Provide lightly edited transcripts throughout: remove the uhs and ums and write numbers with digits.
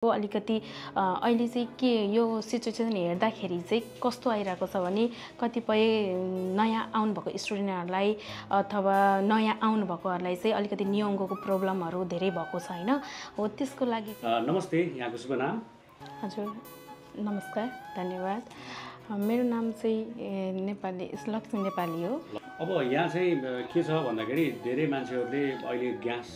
अलिकति अहिले चाहिँ के यो सिचुएसन हेर्दाखेरि चाहिँ कस्तो आइरहेको छ भने कतिपय नयाँ आउनुभएको स्टुडेन्टहरूलाई अथवा नयाँ आउनुभएकोहरूलाई चाहिँ अलिकति नियङ्गोको प्रब्लमहरू धेरै भएको छ हैन हो त्यसको लागि नमस्ते यहाँको शुभ नाम हजुर नमस्कार धन्यवाद मेरो नाम चाहिँ नेपाली लक्ष्मी नेपाली हो अब यहाँ चाहिँ के छ भन्दाखेरि धेरै मान्छेहरूले अहिले ग्यास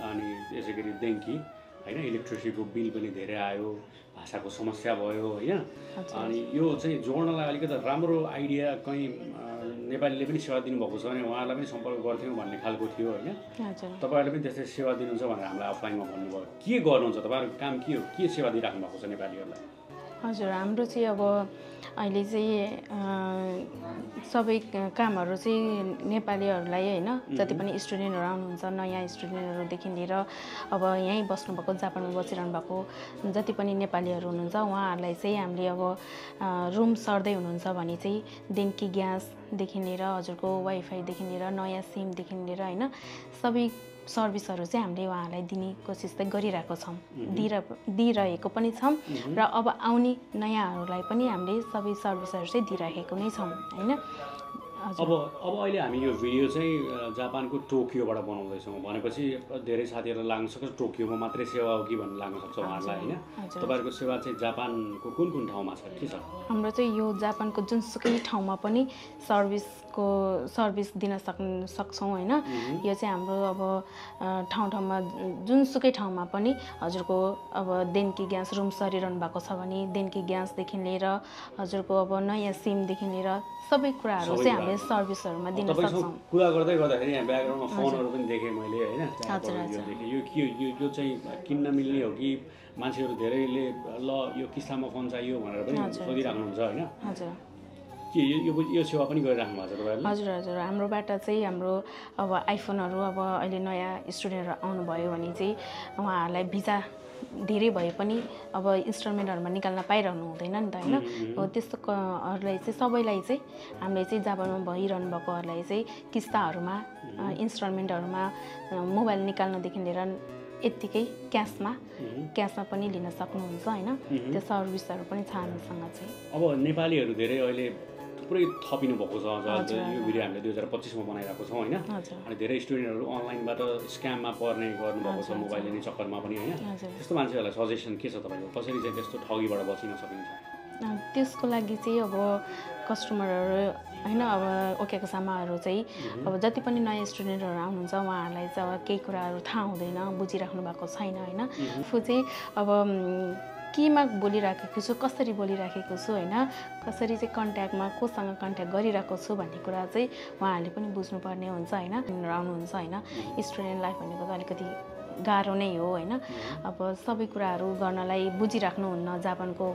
अनि यसैगरी देङ्की हैन इलेक्ट्रिसिटीको बिल पनि धेरै आयो भाषाको समस्या भयो हैन अनि यो चाहिँ जोड्नलाई अलिकति राम्रो आइडिया कहीं नेपालीले पनि सेवा दिनुभएको छ भने उहाँलाई पनि सम्पर्क गर्थ्यौँ भन्ने खालको थियो हैन तपाईहरुले पनि त्यस्तै सेवा दिनुहुन्छ भनेर हामीलाई अफलाइनमा भन्नुभयो के गर्नुहुन्छ तपाईहरुको काम के हो के सेवा दिइराख्नु भएको छ नेपालीहरुलाई हजुर हाम्रो चाहिँ अब अहिले चाहिँ सबै कामहरू चाहिँ नेपालीहरूलाई हैन जति पनि स्टुडेन्टहरू आउनुहुन्छ नयाँ स्टुडेन्टहरूदेखि लिएर अब यहीँ बस्नुभएको जापानमा बसिरहनु भएको जति पनि नेपालीहरू हुनुहुन्छ उहाँहरूलाई चाहिँ हामीले अब रुम सर्दै हुनुहुन्छ भने चाहिँ देन्की ग्यासदेखि लिएर हजुरको वाइफाईदेखि लिएर नयाँ सिमदेखि लिएर हैन सबै सर्भिसहरू चाहिँ हामीले उहाँहरूलाई दिने कोसिस चाहिँ गरिरहेको छौँ दिइरहेको पनि छौँ र अब आउने नयाँहरूलाई पनि हामीले सबै सर्भिसहरू चाहिँ दिइरहेको नै छौँ हैन अब अहिले हामी यो भिडियो चाहिँ जापानको टोकियोबाट बनाउँदैछौँ भनेपछि धेरै साथीहरूलाई लाग्न सक्छ टोकियोमा मात्रै सेवा हो कि भन्ने लाग्न सक्छ उहाँहरूलाई हैन तपाईहरुको सेवा चाहिँ जापानको कुन कुन ठाउँमा छ के छ हाम्रो चाहिँ यो जापानको जुनसुकै ठाउँमा पनि सर्भिस दिन सक्छौँ हैन यो चाहिँ हाम्रो अब ठाउँमा जुनसुकै ठाउँमा पनि हजुरको अब देन्की ग्यास रुम सरिरहनु भएको छ भने देन्की ग्यासदेखि लिएर हजुरको अब नयाँ सिमदेखि लिएर सबै कुराहरू चाहिँ हामीले सर्भिसहरुमा दिन सक्छौँ कुरा गर्दाखेरि यहाँ ब्याकग्राउन्डमा फोनहरु पनि देखे मैले हैन यो चाहिँ किन्न मिल्ने हो कि मान्छेहरु धेरैले ल यो किस्तामा फोन चाहियो भनेर पनि सोधिराख्नुहुन्छ हैन हजुर के यो सेवा पनि गरिराख्नु भएको छ तपाईहरुले हजुर हजुर हाम्रोबाट चाहिँ हाम्रो अब आइफोनहरु अब अहिले नयाँ स्टुडेन्टहरु आउनु भयो भने चाहिँ उहाँहरूलाई भिजा धेरै भए पनि अब इन्स्टलमेन्टहरुमा निकाल्न पाइरहनु हुँदैन नि त हैन हो त्यस्तोहरुलाई चाहिँ सबैलाई चाहिँ हामीले चाहिँ जापानमा भइरहनु भएकोहरुलाई चाहिँ किस्ताहरुमा इन्स्टलमेन्टहरुमा मोबाइल निकाल्नदेखि लिएर यतिकै क्याशमा पनि लिन सक्नुहुन्छ हैन त्यो सर्भिसहरु पनि छ हामीसँग चाहिँ अब नेपालीहरु धेरै अहिले थुप्रै थपिनु भएको छ यो भिडियो हामीले 2025 मा बनाइरहेको छौं हैन अनि धेरै स्टुडेन्टहरु अनलाइनबाट स्क्याममा पर्ने गर्नुभएको छ मोबाइल लिने चक्करमा पनि हैन त्यस्तो मान्छेहरुलाई सजेसन के छ तपाईको कसरी चाहिँ त्यस्तो ठगीबाट बचिन सकिन्छ त्यसको लागि चाहिँ अब कस्टमरहरु हैन अब ओकेको सामानहरु चाहिँ अब जति पनि नयाँ स्टुडेन्टहरु आउनुहुन्छ उहाँहरूलाई चाहिँ अब केही कुराहरु थाहा हुँदैन बुझिराख्नु भएको छैन हैन फु चाहिँ अब केमा बोलिराखेको छु कसरी बोलिराखेको छु हैन कसरी चाहिँ कन्ट्याक्टमा कोसँग कन्ट्याक्ट गरिरहेको छु भन्ने कुरा चाहिँ उहाँहरूले पनि बुझ्नुपर्ने हुन्छ हैन आउनुहुन्छ हैन स्टुडेन्ट लाइफ भनेको त अलिकति गाह्रो नै हो हैन अब सबै कुराहरू गर्नलाई बुझिराख्नुहुन्न जापानको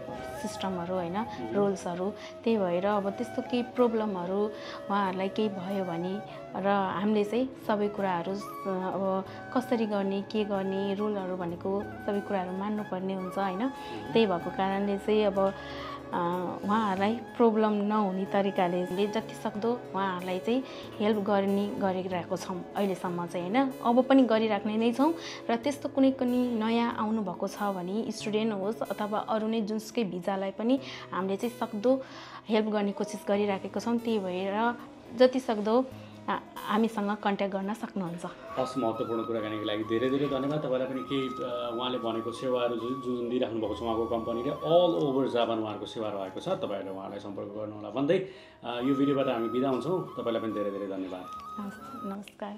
सिस्टमहरू हैन रुल्सहरू त्यही भएर अब त्यस्तो केही प्रब्लमहरू उहाँहरूलाई केही भयो भने र हामीले चाहिँ सबै कुराहरू अब कसरी गर्ने के गर्ने रुलहरू भनेको सबै कुराहरू मान्नुपर्ने हुन्छ हैन त्यही भएको कारणले चाहिँ अब उहाँहरूलाई प्रब्लम नहुने तरिकाले जति सक्दो उहाँहरूलाई चाहिँ हेल्प गरिरहेको छौँ अहिलेसम्म चाहिँ हैन अब पनि गरिराख्ने नै छौँ र त्यस्तो कुनै नयाँ आउनु भएको छ भने स्टुडेन्ट होस् अथवा अरू नै जुनसुकै भिजालाई पनि हामीले चाहिँ सक्दो हेल्प गर्ने कोसिस गरिराखेको छौँ त्यही भएर जति सक्दो हामीसँग कन्ट्याक्ट गर्न सक्नुहुन्छ हस् महत्त्वपूर्ण कुराकानीको लागि धेरै धेरै धन्यवाद तपाईलाई पनि केही उहाँले भनेको सेवाहरू जुन दिइराख्नु भएको छ उहाँको कम्पनीले अल ओभर जापान उहाँको सेवा रहेको छ तपाईहरुले उहाँलाई सम्पर्क गर्नु होला भन्दै यो भिडियोबाट हामी बिदा हुन्छौँ तपाईलाई पनि धेरै धेरै धन्यवाद नमस्कार